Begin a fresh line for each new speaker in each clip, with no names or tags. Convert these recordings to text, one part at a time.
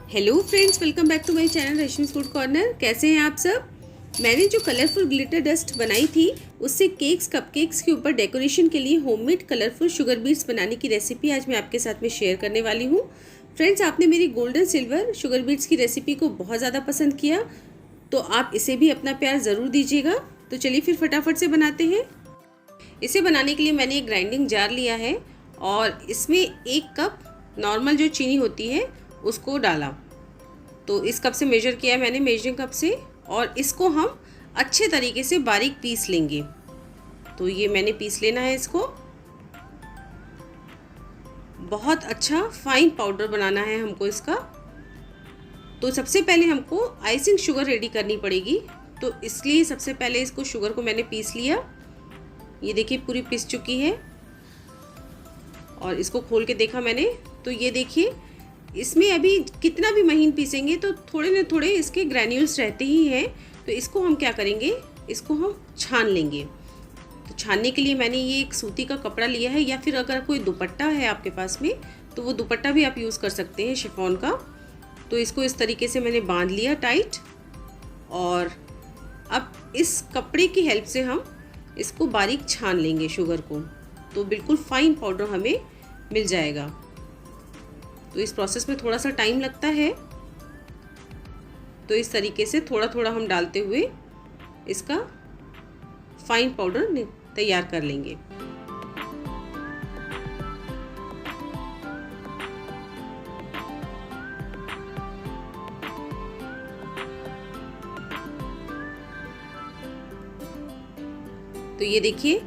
Hello friends, welcome back to my channel Rashmi's food corner. कैसे हैं आप सब। मैंने जो कलरफुल ग्लिटर डस्ट बनाई थी उससे केक्स कपकेक्स के ऊपर डेकोरेशन के लिए होममेड कलरफुल शुगर बीट्स बनाने की रेसिपी आज मैं आपके साथ में शेयर करने वाली हूँ। फ्रेंड्स, आपने मेरी गोल्डन सिल्वर शुगर बीट्स की रेसिपी को बहुत ज़्यादा पसंद किया तो आप इसे भी अपना प्यार ज़रूर दीजिएगा। तो चलिए फिर फटाफट से बनाते हैं। इसे बनाने के लिए मैंने एक ग्राइंडिंग जार लिया है और इसमें 1 कप नॉर्मल जो चीनी होती है उसको डाला। तो इस कप से मेजर किया है मैंने, मेजरिंग कप से, और इसको हम अच्छे तरीके से बारीक पीस लेंगे। तो ये मैंने पीस लेना है इसको। बहुत अच्छा फाइन पाउडर बनाना है हमको इसका। तो सबसे पहले हमको आइसिंग शुगर रेडी करनी पड़ेगी। तो इसलिए सबसे पहले इसको शुगर को मैंने पीस लिया। ये देखिए पूरी पिस चुकी है और इसको खोल के देखा मैंने तो ये देखिए इसमें अभी कितना भी महीन पीसेंगे तो थोड़े न थोड़े इसके ग्रैन्यूल्स रहते ही हैं। तो इसको हम क्या करेंगे, इसको हम छान लेंगे। तो छानने के लिए मैंने ये एक सूती का कपड़ा लिया है, या फिर अगर कोई दुपट्टा है आपके पास में तो वो दुपट्टा भी आप यूज़ कर सकते हैं, शिफॉन का। तो इसको इस तरीके से मैंने बांध लिया टाइट, और अब इस कपड़े की हेल्प से हम इसको बारीक छान लेंगे शुगर को। तो बिल्कुल फाइन पाउडर हमें मिल जाएगा। तो इस प्रोसेस में थोड़ा सा टाइम लगता है। तो इस तरीके से थोड़ा थोड़ा हम डालते हुए इसका फाइन पाउडर तैयार कर लेंगे। तो ये देखिए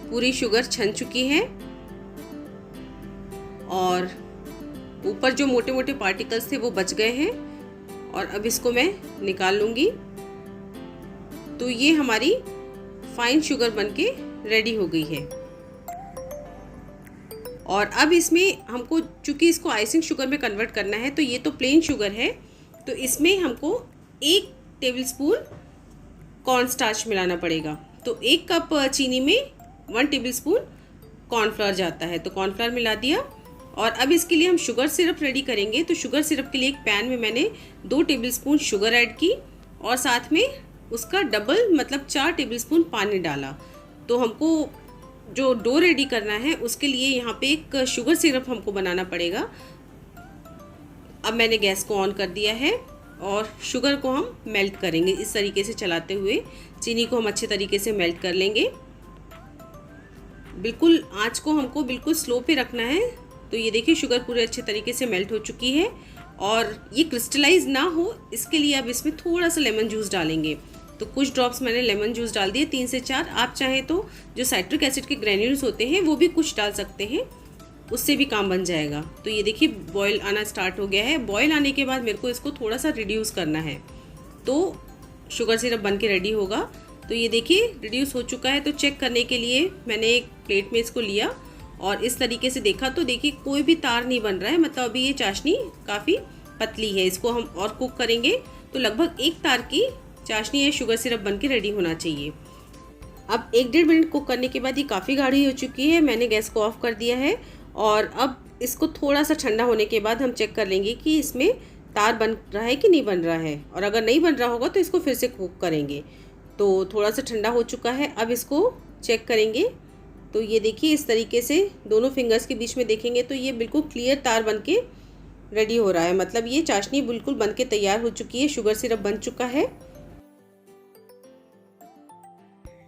पूरी शुगर छन चुकी है और ऊपर जो मोटे मोटे पार्टिकल्स थे वो बच गए हैं। और अब इसको मैं निकाल लूँगी। तो ये हमारी फाइन शुगर बनके रेडी हो गई है। और अब इसमें हमको, चूँकि इसको आइसिंग शुगर में कन्वर्ट करना है, तो ये तो प्लेन शुगर है, तो इसमें हमको 1 टेबलस्पून कॉर्नस्टार्च मिलाना पड़ेगा। तो 1 कप चीनी में 1 टेबलस्पून कॉर्नफ्लोर जाता है। तो कॉर्नफ्लोर मिला दिया। और अब इसके लिए हम शुगर सिरप रेडी करेंगे। तो शुगर सिरप के लिए एक पैन में मैंने 2 टेबलस्पून शुगर ऐड की और साथ में उसका डबल मतलब 4 टेबलस्पून पानी डाला। तो हमको जो डो रेडी करना है उसके लिए यहाँ पे एक शुगर सिरप हमको बनाना पड़ेगा। अब मैंने गैस को ऑन कर दिया है और शुगर को हम मेल्ट करेंगे। इस तरीके से चलाते हुए चीनी को हम अच्छे तरीके से मेल्ट कर लेंगे। बिल्कुल आँच को हमको बिल्कुल स्लो पे रखना है। तो ये देखिए शुगर पूरे अच्छे तरीके से मेल्ट हो चुकी है और ये क्रिस्टलाइज ना हो इसके लिए अब इसमें थोड़ा सा लेमन जूस डालेंगे। तो कुछ ड्रॉप्स मैंने लेमन जूस डाल दिए, 3 से 4। आप चाहें तो जो साइट्रिक एसिड के ग्रैन्यूल्स होते हैं वो भी कुछ डाल सकते हैं, उससे भी काम बन जाएगा। तो ये देखिए बॉयल आना स्टार्ट हो गया है। बॉयल आने के बाद मेरे को इसको थोड़ा सा रिड्यूस करना है, तो शुगर सिरप बन के रेडी होगा। तो ये देखिए रिड्यूस हो चुका है। तो चेक करने के लिए मैंने एक प्लेट में इसको लिया और इस तरीके से देखा तो देखिए कोई भी तार नहीं बन रहा है, मतलब अभी ये चाशनी काफ़ी पतली है। इसको हम और कुक करेंगे तो लगभग 1 तार की चाशनी या शुगर सिरप बन के रेडी होना चाहिए। अब 1-1.5 मिनट कुक करने के बाद ये काफ़ी गाढ़ी हो चुकी है। मैंने गैस को ऑफ कर दिया है और अब इसको थोड़ा सा ठंडा होने के बाद हम चेक कर लेंगे कि इसमें तार बन रहा है कि नहीं बन रहा है। और अगर नहीं बन रहा होगा तो इसको फिर से कुक करेंगे। तो थोड़ा सा ठंडा हो चुका है, अब इसको चेक करेंगे। तो ये देखिए इस तरीके से दोनों फिंगर्स के बीच में देखेंगे तो ये बिल्कुल क्लियर तार बनके रेडी हो रहा है, मतलब ये चाशनी बिल्कुल बनके तैयार हो चुकी है, शुगर सिरप बन चुका है।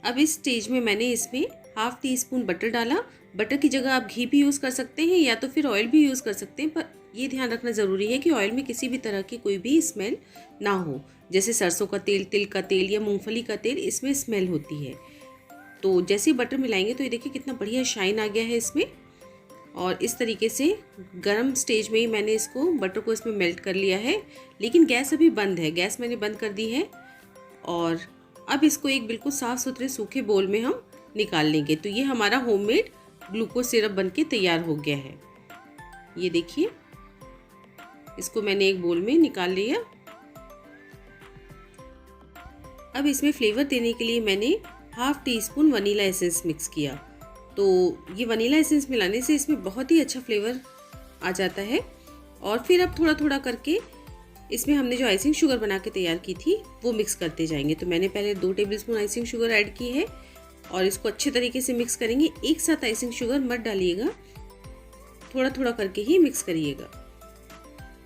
अब इस स्टेज में मैंने इसमें 1/2 टीस्पून बटर डाला। बटर की जगह आप घी भी यूज़ कर सकते हैं या तो फिर ऑयल भी यूज़ कर सकते हैं, पर ये ध्यान रखना ज़रूरी है कि ऑयल में किसी भी तरह की कोई भी स्मेल ना हो। जैसे सरसों का तेल, तिल का तेल या मूँगफली का तेल, इसमें स्मेल होती है। तो जैसे ही बटर मिलाएंगे तो ये देखिए कितना बढ़िया शाइन आ गया है इसमें। और इस तरीके से गरम स्टेज में ही मैंने इसको बटर को इसमें मेल्ट कर लिया है, लेकिन गैस अभी बंद है। गैस मैंने बंद कर दी है और अब इसको एक बिल्कुल साफ़ सुथरे सूखे बोल में हम निकाल लेंगे। तो ये हमारा होममेड ग्लूकोज सिरप बन के तैयार हो गया है। ये देखिए इसको मैंने एक बोल में निकाल लिया। अब इसमें फ्लेवर देने के लिए मैंने 1/2 टीस्पून वनीला एसेंस मिक्स किया। तो ये वनीला एसेंस मिलाने से इसमें बहुत ही अच्छा फ्लेवर आ जाता है। और फिर अब थोड़ा थोड़ा करके इसमें हमने जो आइसिंग शुगर बना के तैयार की थी वो मिक्स करते जाएंगे। तो मैंने पहले 2 टेबलस्पून आइसिंग शुगर ऐड की है और इसको अच्छे तरीके से मिक्स करेंगे। एक साथ आइसिंग शुगर मत डालिएगा, थोड़ा थोड़ा करके ही मिक्स करिएगा।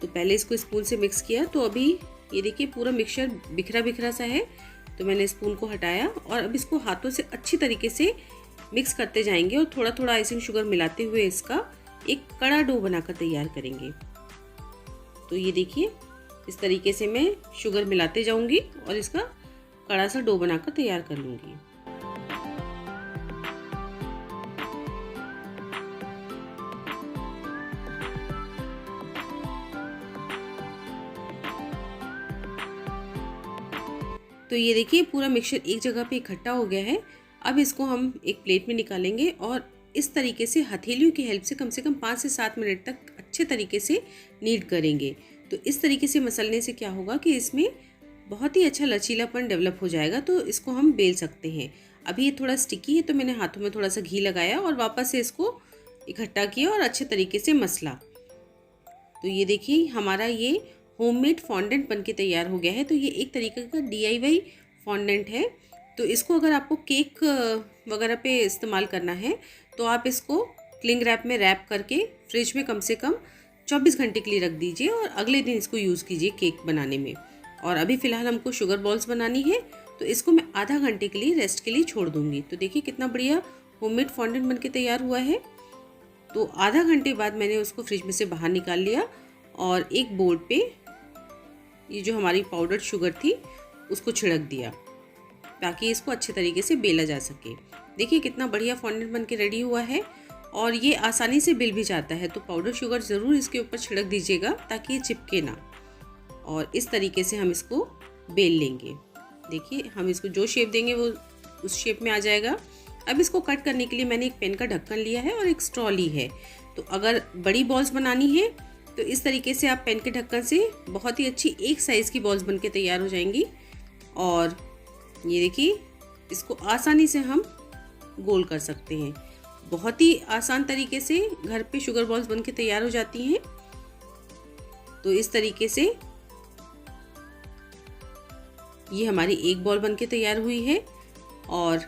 तो पहले इसको स्पून से मिक्स किया, तो अभी ये देखिए पूरा मिक्सचर बिखरा बिखरा सा है। तो मैंने स्पून को हटाया और अब इसको हाथों से अच्छी तरीके से मिक्स करते जाएंगे और थोड़ा थोड़ा आइसिंग शुगर मिलाते हुए इसका एक कड़ा डो बनाकर तैयार करेंगे। तो ये देखिए इस तरीके से मैं शुगर मिलाते जाऊंगी और इसका कड़ा सा डो बनाकर तैयार कर लूंगी। तो ये देखिए पूरा मिक्सचर एक जगह पे इकट्ठा हो गया है। अब इसको हम एक प्लेट में निकालेंगे और इस तरीके से हथेलियों की हेल्प से कम 5 से 7 मिनट तक अच्छे तरीके से नीड करेंगे। तो इस तरीके से मसलने से क्या होगा कि इसमें बहुत ही अच्छा लचीलापन डेवलप हो जाएगा। तो इसको हम बेल सकते हैं। अभी ये थोड़ा स्टिकी है तो मैंने हाथों में थोड़ा सा घी लगाया और वापस से इसको इकट्ठा किया और अच्छे तरीके से मसला। तो ये देखिए हमारा ये होममेड फॉन्डेंट बनके तैयार हो गया है। तो ये एक तरीके का DIY फॉन्डेंट है। तो इसको अगर आपको केक वगैरह पे इस्तेमाल करना है तो आप इसको क्लिंग रैप में रैप करके फ्रिज में कम से कम 24 घंटे के लिए रख दीजिए और अगले दिन इसको यूज़ कीजिए केक बनाने में। और अभी फ़िलहाल हमको शुगर बॉल्स बनानी है तो इसको मैं आधा घंटे के लिए रेस्ट के लिए छोड़ दूँगी। तो देखिए कितना बढ़िया होममेड फॉन्डेंट बनके तैयार हुआ है। तो आधा घंटे बाद मैंने उसको फ्रिज में से बाहर निकाल लिया और एक बोर्ड पे ये जो हमारी पाउडर्ड शुगर थी उसको छिड़क दिया ताकि इसको अच्छे तरीके से बेला जा सके। देखिए कितना बढ़िया फॉन्डेंट बन के रेडी हुआ है और ये आसानी से बेल भी जाता है। तो पाउडर शुगर ज़रूर इसके ऊपर छिड़क दीजिएगा ताकि ये चिपके ना। और इस तरीके से हम इसको बेल लेंगे। देखिए हम इसको जो शेप देंगे वो उस शेप में आ जाएगा। अब इसको कट करने के लिए मैंने एक पेन का ढक्कन लिया है और एक स्ट्रॉ ली है। तो अगर बड़ी बॉल्स बनानी है तो इस तरीके से आप पेन के ढक्कन से बहुत ही अच्छी एक साइज़ की बॉल्स बनके तैयार हो जाएंगी। और ये देखिए इसको आसानी से हम गोल कर सकते हैं। बहुत ही आसान तरीके से घर पे शुगर बॉल्स बनके तैयार हो जाती हैं। तो इस तरीके से ये हमारी एक बॉल बनके तैयार हुई है और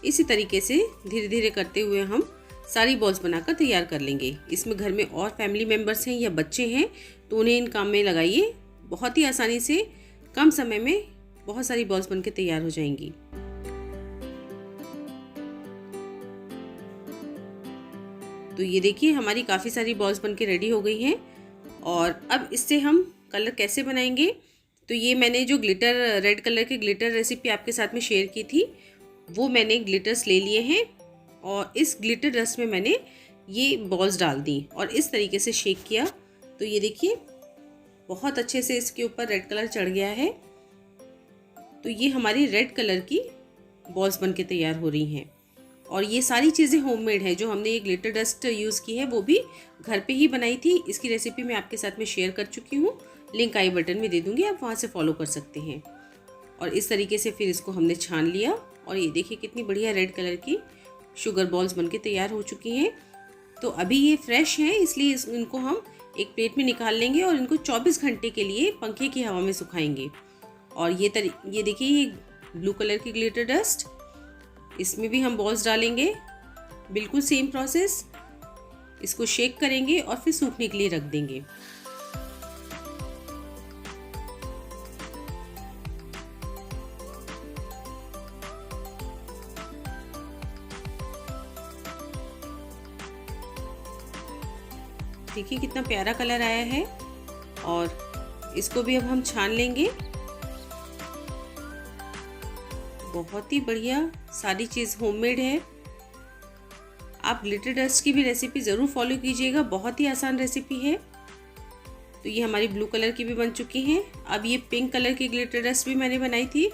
इसी तरीके से धीरे धीरे करते हुए हम सारी बॉल्स बनाकर तैयार कर लेंगे। इसमें घर में और फैमिली मेम्बर्स हैं या बच्चे हैं तो उन्हें इन काम में लगाइए। बहुत ही आसानी से कम समय में बहुत सारी बॉल्स बनके तैयार हो जाएंगी। तो ये देखिए हमारी काफ़ी सारी बॉल्स बनके रेडी हो गई हैं। और अब इससे हम कलर कैसे बनाएंगे, तो ये मैंने जो ग्लिटर रेड कलर के ग्लिटर रेसिपी आपके साथ में शेयर की थी वो मैंने ग्लिटर्स ले लिए हैं और इस ग्लिटर डस्ट में मैंने ये बॉल्स डाल दी और इस तरीके से शेक किया। तो ये देखिए बहुत अच्छे से इसके ऊपर रेड कलर चढ़ गया है। तो ये हमारी रेड कलर की बॉल्स बनके तैयार हो रही हैं। और ये सारी चीज़ें होममेड है। जो हमने ये ग्लिटर डस्ट यूज़ की है वो भी घर पे ही बनाई थी। इसकी रेसिपी मैं आपके साथ में शेयर कर चुकी हूँ, लिंक आई बटन में दे दूँगी, आप वहाँ से फॉलो कर सकते हैं। और इस तरीके से फिर इसको हमने छान लिया और ये देखिए कितनी बढ़िया रेड कलर की शुगर बॉल्स बनके तैयार हो चुकी हैं। तो अभी ये फ्रेश हैं इसलिए इनको हम एक प्लेट में निकाल लेंगे और इनको 24 घंटे के लिए पंखे की हवा में सुखाएंगे। और ये देखिए ये ब्लू कलर की ग्लिटर डस्ट, इसमें भी हम बॉल्स डालेंगे। बिल्कुल सेम प्रोसेस, इसको शेक करेंगे और फिर सूखने के लिए रख देंगे। देखिए कितना प्यारा कलर आया है और इसको भी अब हम छान लेंगे। बहुत ही बढ़िया सारी चीज़ होममेड है। आप ग्लिटर डस्ट की भी रेसिपी ज़रूर फॉलो कीजिएगा, बहुत ही आसान रेसिपी है। तो ये हमारी ब्लू कलर की भी बन चुकी हैं। अब ये पिंक कलर की ग्लिटर डस्ट भी मैंने बनाई थी,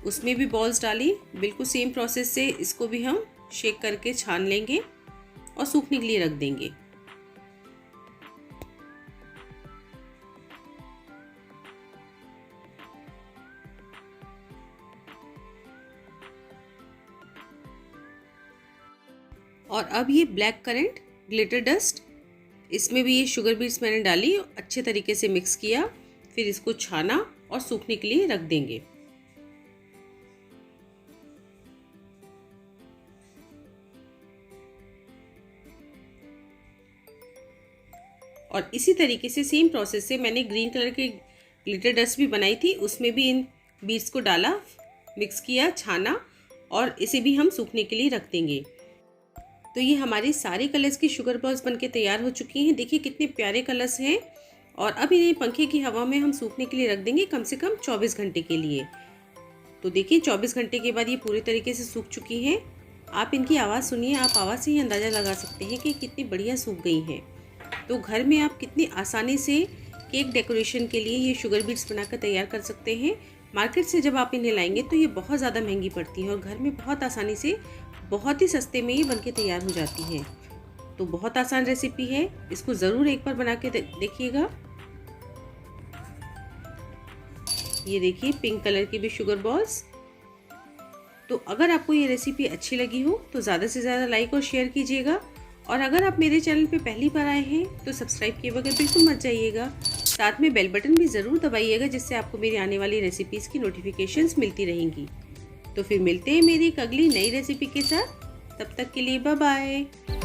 उसमें भी बॉल्स डाली। बिल्कुल सेम प्रोसेस से इसको भी हम शेक करके छान लेंगे और सूखने के लिए रख देंगे। और अब ये ब्लैक करंट ग्लिटर डस्ट, इसमें भी ये शुगर बीट्स मैंने डाली, अच्छे तरीके से मिक्स किया फिर इसको छाना और सूखने के लिए रख देंगे। और इसी तरीके से सेम प्रोसेस से मैंने ग्रीन कलर के ग्लिटर डस्ट भी बनाई थी, उसमें भी इन बीड्स को डाला, मिक्स किया, छाना और इसे भी हम सूखने के लिए रख देंगे। तो ये हमारे सारे कलर्स की शुगर बॉल्स बनके तैयार हो चुकी हैं। देखिए कितने प्यारे कलर्स हैं। और अब इन्हें पंखे की हवा में हम सूखने के लिए रख देंगे कम से कम 24 घंटे के लिए। तो देखिए 24 घंटे के बाद ये पूरे तरीके से सूख चुकी हैं। आप इनकी आवाज़ सुनिए, आप आवाज़ से ही अंदाज़ा लगा सकते हैं कि कितनी बढ़िया सूख गई हैं। तो घर में आप कितनी आसानी से केक डेकोरेशन के लिए ये शुगर बीड्स बनाकर तैयार कर सकते हैं। मार्केट से जब आप इन्हें लाएंगे तो ये बहुत ज़्यादा महंगी पड़ती है और घर में बहुत आसानी से बहुत ही सस्ते में ये बनके तैयार हो जाती हैं। तो बहुत आसान रेसिपी है, इसको ज़रूर एक बार बना के देखिएगा। ये देखिए पिंक कलर की भी शुगर बॉल्स। तो अगर आपको ये रेसिपी अच्छी लगी हो तो ज़्यादा से ज़्यादा लाइक और शेयर कीजिएगा। और अगर आप मेरे चैनल पे पहली बार आए हैं तो सब्सक्राइब किए बगैर बिल्कुल मत जाइएगा। साथ में बेल बटन भी ज़रूर दबाइएगा, जिससे आपको मेरी आने वाली रेसिपीज़ की नोटिफिकेशंस मिलती रहेंगी। तो फिर मिलते हैं मेरी एक अगली नई रेसिपी के साथ। तब तक के लिए बाय बाय।